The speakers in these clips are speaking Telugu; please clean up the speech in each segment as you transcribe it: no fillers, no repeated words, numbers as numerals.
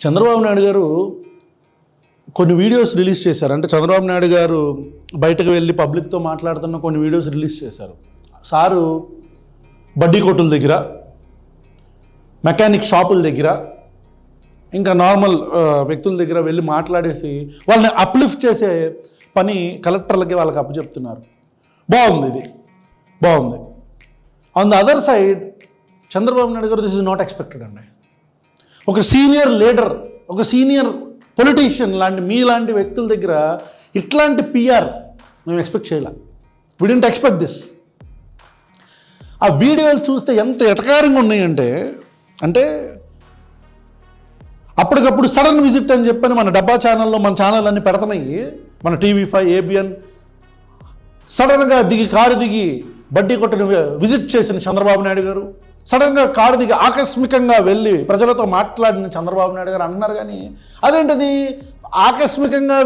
చంద్రబాబు నాయుడు గారు కొన్ని వీడియోస్ రిలీజ్ చేశారు. అంటే చంద్రబాబు నాయుడు గారు బయటకు వెళ్ళి పబ్లిక్తో మాట్లాడుతున్న కొన్ని వీడియోస్ రిలీజ్ చేశారు. సారు బడ్డీ కొట్టుల దగ్గర, మెకానిక్ షాపుల దగ్గర, ఇంకా నార్మల్ వ్యక్తుల దగ్గర వెళ్ళి మాట్లాడేసి వాళ్ళని అప్లిఫ్ట్ చేసే పని కలెక్టర్లకి వాళ్ళకి అప్పచెప్తున్నారు. బాగుంది, ఇది బాగుంది. On the other side Chandrababu Naidu garu this is not expected అండి. ఒక సీనియర్ లీడర్, ఒక సీనియర్ పొలిటీషియన్ లాంటి మీలాంటి వ్యక్తుల దగ్గర ఇట్లాంటి పిఆర్ మేము ఎక్స్పెక్ట్ చేయాల. వి డిడ్ంట్ ఎక్స్పెక్ట్ దిస్. ఆ వీడియోలు చూస్తే ఎంత ఎటకారంగా ఉన్నాయంటే, అంటే అప్పటికప్పుడు సడన్ విజిట్ అని చెప్పని మన డబ్బా ఛానల్లో మన ఛానల్ అన్నీ పెడుతున్నాయి. మన TV5, ABN సడన్గా కారు దిగి బడ్డీ కొట్టని విజిట్ చేసిన చంద్రబాబు నాయుడు గారు, సడన్గా కారు దిగి ఆకస్మికంగా వెళ్ళి ప్రజలతో మాట్లాడిన చంద్రబాబు నాయుడు గారు అన్నారు. కానీ అదేంటిది, ఆకస్మికంగా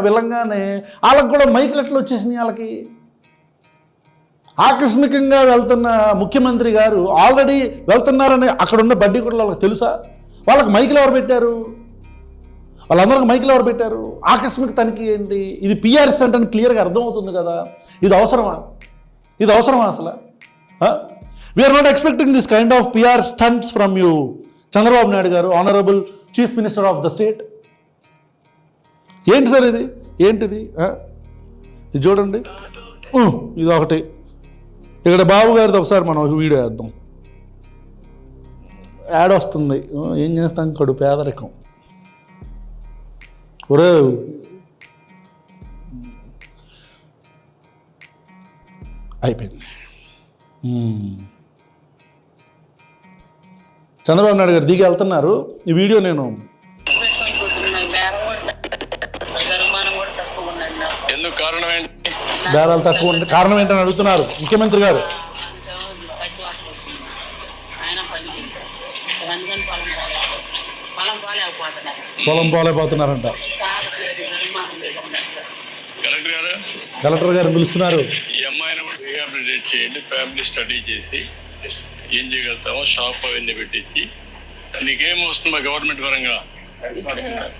వెళ్ళంగానే వాళ్ళకి కూడా మైకులు ఎట్లా వచ్చేసినాయి? వాళ్ళకి ఆకస్మికంగా వెళ్తున్న ముఖ్యమంత్రి గారు ఆల్రెడీ వెళ్తున్నారని అక్కడ ఉన్న బడ్డీ కొట్టలు వాళ్ళకి తెలుసా? వాళ్ళకి మైకులు ఎవరు పెట్టారు? వాళ్ళందరికి మైకులు ఎవరు పెట్టారు? ఆకస్మిక తనిఖీ ఏంటి? ఇది పిఆర్ స్టంట్ అని క్లియర్గా అర్థమవుతుంది కదా. ఇది అవసరమా? ఇది అవసరమా అసలు? We are not expecting this kind of PR stunts from you Chandrababu Naidu garu, honourable chief minister of the state. ఏంటి సార్ ఇది? ఏంటిది? ఇది చూడండి, ఇది ఒకటి. ఇక్కడ బాబు గారిది ఒకసారి మనం ఒక వీడియో వేద్దాం. యాడ్ వస్తుంది. ఏం చేస్తాం, కడు పేదరికం. ఒరే అయిపోయింది. చంద్రబాబు నాయుడు గారు దిగి వెళ్తున్నారు. ఈ వీడియో నేను బేరాలు తక్కువ ఉంటే కారణం ఏంటని అడుగుతున్నారు ముఖ్యమంత్రి గారు. పొలం పోలేకపోతున్నారంట. కలెక్టర్ గారు పిలుస్తున్నారు. ఈ అమ్మాయిని రీహాబిలిటేట్ చేయండి, ఫ్యామిలీ స్టడీ చేసి ఏం చేయగలుగుతామో షాప్ అవన్నీ పెట్టించి. నీకేం వస్తుందా గవర్నమెంట్ పరంగా?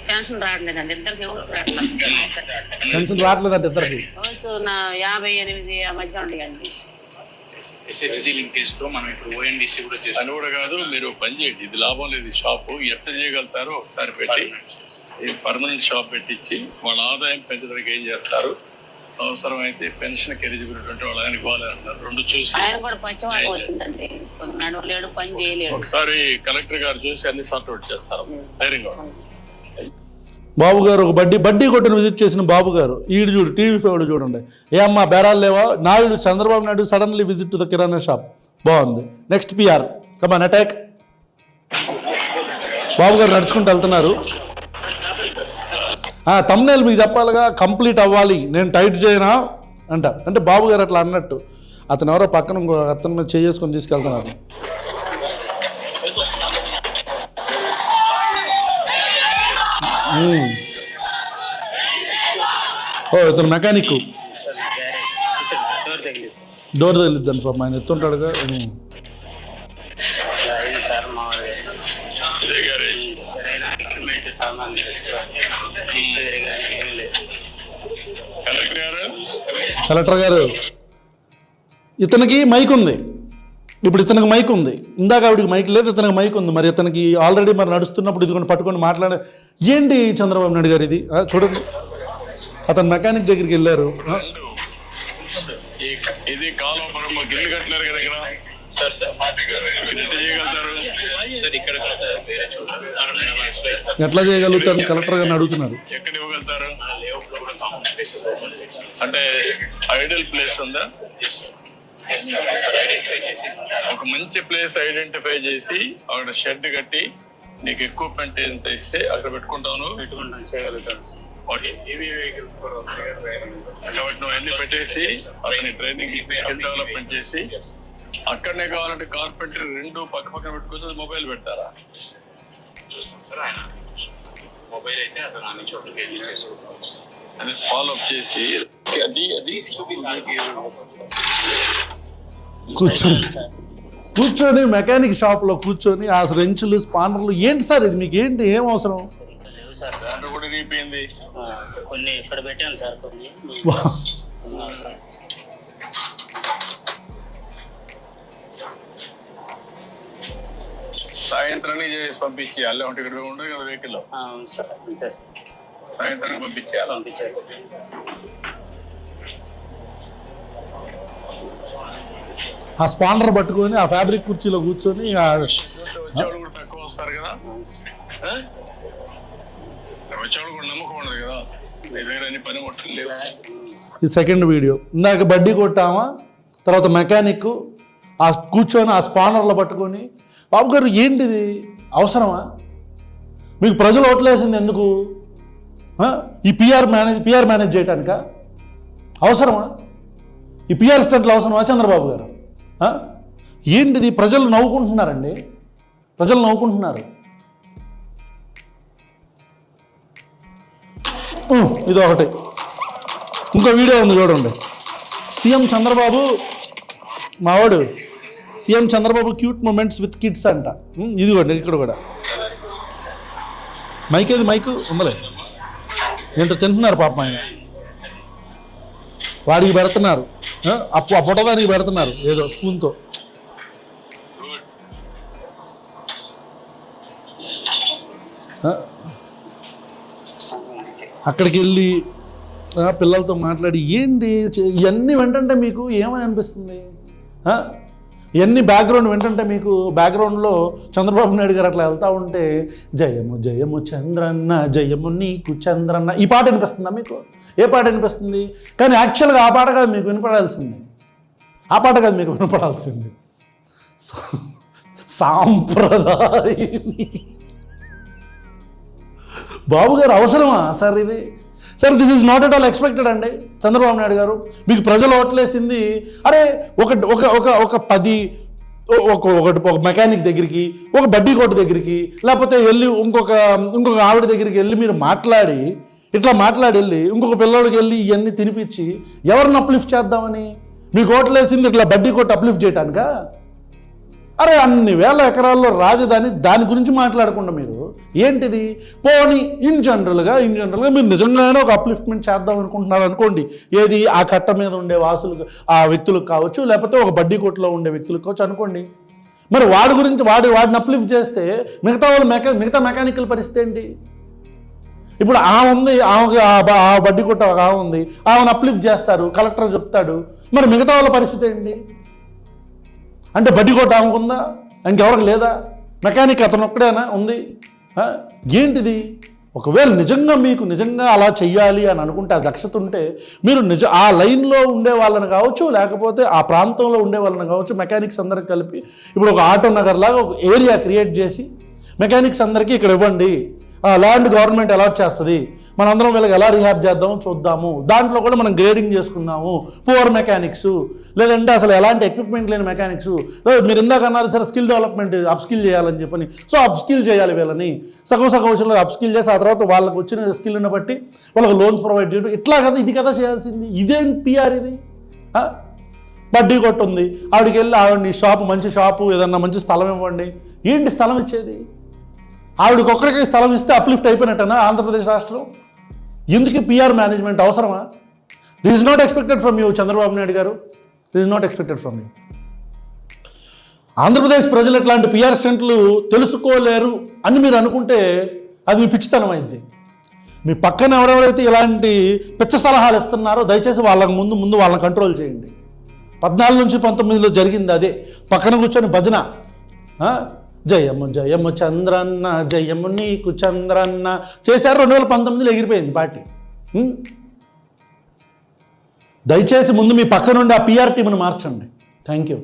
పెన్షన్ రావట్లేదండి ఇద్దరికి. పెన్షన్ రావట్లేదంటే ఇద్దరికి 58 ఆ మధ్య ఉంటాయండి. SHG లింకేజ్ తో మనం ఇప్పుడు ONDC కూడా చేస్తాం. అని కూడా కాదు, మీరు పని చేయండి. ఇది లాభం లేదు. షాపు ఎట్లా చేయగలుగుతారో ఒకసారి పెట్టి పర్మనెంట్ షాప్ పెట్టించి వాళ్ళ ఆదాయం పెంచడానికి ఏం చేస్తారు, అవసరమైతే పెన్షన్ ఎలిజిబిలిటీ ఉంటే వాళ్ళ ఆయనకి ఇవ్వాలంటారు. రెండు చూసి ఆయన కూడా పచ్చవాళ్ళకి వచ్చిందండి, నడవలేడు, పని చేయలేడు. ఒకసారి కలెక్టర్ గారు చూసి అన్ని సార్ట్ అవుట్ చేస్తారు. ధైర్యంగా బాబు గారు ఒక బడ్డీ కొట్టును విజిట్ చేసిన బాబు గారు. ఈడు చూడు, TV5 చూడండి. ఏ అమ్మా బేరాలు లేవా? Naidu, Chandrababu Naidu suddenly visit to the kirana shop. బాగుంది. నెక్స్ట్ PR కమాన్ అటాక్. బాబు గారు నడుచుకుంటూ వెళ్తున్నారు. తమ్నేల్ మీకు చెప్పాలిగా, కంప్లీట్ అవ్వాలి, నేను టైట్ చేయనా అంట. అంటే బాబు గారు అట్లా అన్నట్టు అతను ఎవరో పక్కన ఇంకో అతని మీద చేసుకొని తీసుకెళ్తున్నారు. ఇతను మెకానిక్. డోర్ తగిలిద్దాను పాపం, ఆయన ఎత్తుంటాడుగా. కలెక్టర్ గారు, ఇతనికి మైక్ ఉంది. ఇప్పుడు ఇతనికి మైక్ ఉంది. ఇందాక ఆవిడికి మైక్ లేదు, ఇతనికి మైక్ ఉంది. మరి ఇతనికి ఆల్రెడీ మరి నడుస్తున్నప్పుడు ఇదికొని పట్టుకొని మాట్లాడే ఏంటి చంద్రబాబు నాయుడు గారు ఇది? చూడండి, అతను మెకానిక్ దగ్గరికి వెళ్ళారు. ఇది కాలువపురం గిల్లు కట్టలేరు కదా ఇక్కడ. ఎట్లా చేయగలుగుతారు? కలెక్టర్ గారిని అడుగుతున్నారు. ఎక్కడ ఇవ్వగలుగుతారు? అంటే ఐడల్ ప్లేస్ ఉందా? ఒక మంచి ప్లేస్ ఐడెంటిఫై చేసి అక్కడ షెడ్ కట్టి నీకు ఎక్విప్మెంట్ ఎంత ఇస్తే అక్కడ పెట్టుకుంటాను. చేయగలుగుతాను కాబట్టి నువ్వు అన్ని పెట్టేసి అతని ట్రైనింగ్ స్కిల్ డెవలప్మెంట్ చేసి అక్కడనే కావాలంటే కార్పెంటర్ రెండు పక్క పక్కన పెట్టుకుంటే మొబైల్ పెడతారా? మొబైల్ అయితే అతను అన్ని చోట్లకి వెళ్ళి చేసుకోవచ్చు. అని ఫాలో అప్ చేసి అది కూర్చొని కూర్చొని మెకానిక్ షాప్లో కూర్చొని ఆ రెంచులు స్పానర్లు ఏంటి సార్ ఇది మీకు ఏంటి ఏం అవసరం? ఇక్కడ లేవు సార్. దాంట్లో కూడా రీపోయింది. కొన్ని ఇక్కడ పెట్టాను సార్ కొన్ని. సాయంత్రానికి చేసి పంపించేయాలి. అంటే ఇక్కడ ఉండదు కదా వెహికల్. అవును సార్, అంతే సాయంత్రానికి పంపించేయాలి. పంపించేసి ఆ స్పానర్ పట్టుకొని ఆ ఫ్యాబ్రిక్ కుర్చీలో కూర్చొని వచ్చేవాళ్ళు కూడా తక్కువ వస్తారు కదా. వచ్చేవాళ్ళు కూడా నమ్మకం ఉండదు కదా. నీ దగ్గర అన్ని పని మొట్టలు లేవు. ఇది సెకండ్ వీడియో. ఇందాక బడ్డీ కొట్టామా, తర్వాత మెకానిక్ ఆ కూర్చొని ఆ స్పానర్లో పట్టుకొని, బాబు గారు ఏంటిది అవసరమా? మీకు ప్రజలు ఓట్లేసింది ఎందుకు? ఈ పిఆర్ మేనేజ్ చేయటానికా? అవసరమా? ఈ పిఆర్ స్టంట్లు అవసరమా చంద్రబాబు గారు? ఏంటిది? ప్రజలు నవ్వుకుంటున్నారండి, ప్రజలు నవ్వుకుంటున్నారు. ఇది ఒకటి. ఇంకో వీడియో ఉంది చూడండి. సీఎం చంద్రబాబు మావాడు CM Chandrababu cute moments with kids అంట. ఇదిగోండి ఇక్కడ కూడా మైక్ ఏది మైకు ఉందలే, ఏంటో తింటున్నారు పాపం ఆయన. వాడికి పెడుతున్నారు, ఆ పొట్టదానికి పెడుతున్నారు ఏదో స్పూన్తో. అక్కడికి వెళ్ళి పిల్లలతో మాట్లాడి ఏంటి ఇవన్నీ వింటుంటే మీకు ఏమని అనిపిస్తుంది? ఇవన్నీ బ్యాక్గ్రౌండ్ వింటుంటే మీకు బ్యాక్గ్రౌండ్లో చంద్రబాబు నాయుడు గారు అట్లా వెళ్తూ ఉంటే జయము జయము చంద్రన్న జయము నీకు చంద్రన్న ఈ పాట వినిపిస్తుందా మీకు? ఏ పాట వినిపిస్తుంది? కానీ యాక్చువల్గా ఆ పాట కాదు మీకు వినపడాల్సింది, ఆ పాట కాదు మీకు వినపడాల్సింది. సాంప్రదాయని బాబు గారు అవసరమా సార్ ఇది? Sir this is not at all expected అండి. చంద్రబాబు నాయుడు గారు మీకు ప్రజలు ఓట్లేసింది, అరే ఒక మెకానిక్ దగ్గరికి, ఒక బడ్డీ కొట్టు దగ్గరికి, లేకపోతే వెళ్ళి ఇంకొక ఆవిడ దగ్గరికి వెళ్ళి మీరు మాట్లాడి ఇట్లా వెళ్ళి ఇంకొక పిల్లోడికి వెళ్ళి ఇవన్నీ తినిపించి ఎవరిని అప్లిఫ్ట్ చేద్దామని? మీకు ఓట్లేసింది ఇట్లా బడ్డీ కొట్టు అప్లిఫ్ట్ చేయటానికా? అరే అన్ని వేల ఎకరాల్లో రాజధాని, దాని గురించి మాట్లాడకుండా మీరు ఏంటిది? పోనీ ఇన్ జనరల్గా మీరు నిజంగానే ఒక అప్లిఫ్ట్మెంట్ చేద్దాం అనుకుంటున్నారు అనుకోండి. ఏది ఆ కట్ట మీద ఉండే వాసులు ఆ వ్యక్తులకు కావచ్చు, లేకపోతే ఒక బడ్డీ కొట్టులో ఉండే వ్యక్తులకు కావచ్చు అనుకోండి. మరి వాడి గురించి వాడిని అప్లిఫ్ట్ చేస్తే మిగతా మెకానికల్ పరిస్థితి ఏంటి? ఇప్పుడు ఆమె ఉంది, ఆ బడ్డీ కొట్ట ఆమె ఉంది, ఆమెను అప్లిఫ్ట్ చేస్తారు, కలెక్టర్ చెప్తాడు. మరి మిగతా వాళ్ళ పరిస్థితి ఏంటి? అంటే బడ్డీ కొట్ట ఆమెకుందా? ఇంకెవరికి లేదా? మెకానిక్ అతను ఒక్కడేనా ఉంది? ఏంటిది? ఒకవేళ మీకు నిజంగా అలా చెయ్యాలి అని అనుకుంటే, ఆ దక్షత ఉంటే మీరు ఆ లైన్లో ఉండే వాళ్ళని కావచ్చు, లేకపోతే ఆ ప్రాంతంలో ఉండే వాళ్ళని కావచ్చు, మెకానిక్స్ అందరికి కలిపి ఇప్పుడు ఒక ఆటో నగర్ లాగా ఒక ఏరియా క్రియేట్ చేసి మెకానిక్స్ అందరికీ ఇక్కడ ఇవ్వండి, ల్యాండ్ గవర్నమెంట్ అలాట్ చేస్తుంది, మనందరం వీళ్ళకి ఎలా రీహాబ్ చేద్దామో చూద్దాము, దాంట్లో కూడా మనం గ్రేడింగ్ చేసుకుందాము. పువర్ మెకానిక్స్, లేదంటే అసలు ఎలాంటి ఎక్విప్మెంట్ లేని మెకానిక్స్, మీరు ఇందాక అన్నారు సరే స్కిల్ డెవలప్మెంట్ అప్స్కిల్ చేయాలని చెప్పని, సో అప్స్కిల్ చేయాలి వీళ్ళని, సగం వచ్చి అప్స్కిల్ చేసి ఆ తర్వాత వాళ్ళకి వచ్చిన స్కిల్ని బట్టి వాళ్ళకి లోన్స్ ప్రొవైడ్ చేయడం, ఇట్లా కదా ఇది కదా చేయాల్సింది. ఇదేం పిఆర్ ఇది? బడ్డీ కొట్టుంది, ఆవిడకి వెళ్ళి ఆవిడని షాపు, మంచి షాపు, ఏదన్నా మంచి స్థలం ఇవ్వండి. ఏంటి స్థలం ఇచ్చేది? ఆవిడకి ఒక్కడికి స్థలం ఇస్తే అప్లిఫ్ట్ అయిపోయినట్టనా ఆంధ్రప్రదేశ్ రాష్ట్రం? ఎందుకు పిఆర్ మేనేజ్మెంట్ అవసరమా? This is not expected from you Chandrababu Naidu garu, this is not expected from you. Andhra Pradesh ప్రజలు ఇట్లాంటి పిఆర్ స్టంట్లు తెలుసుకోలేరు అని మీరు అనుకుంటే అది మీ పిచ్చితనం అయింది. మీ పక్కన ఎవరెవరైతే ఇలాంటి పిచ్చ సలహాలు ఇస్తున్నారో దయచేసి వాళ్ళకి ముందు వాళ్ళని కంట్రోల్ చేయండి. 14 నుంచి 19లో జరిగింది అదే. పక్కన కూర్చొని భజన, జయము జయము చంద్రన్న జయము నీకు చంద్రన్న చేశారు. 2019లో ఎగిరిపోయింది పార్టీ. దయచేసి ముందు మీ పక్క నుండి ఆ పిఆర్ టీంను మార్చండి. Thank you.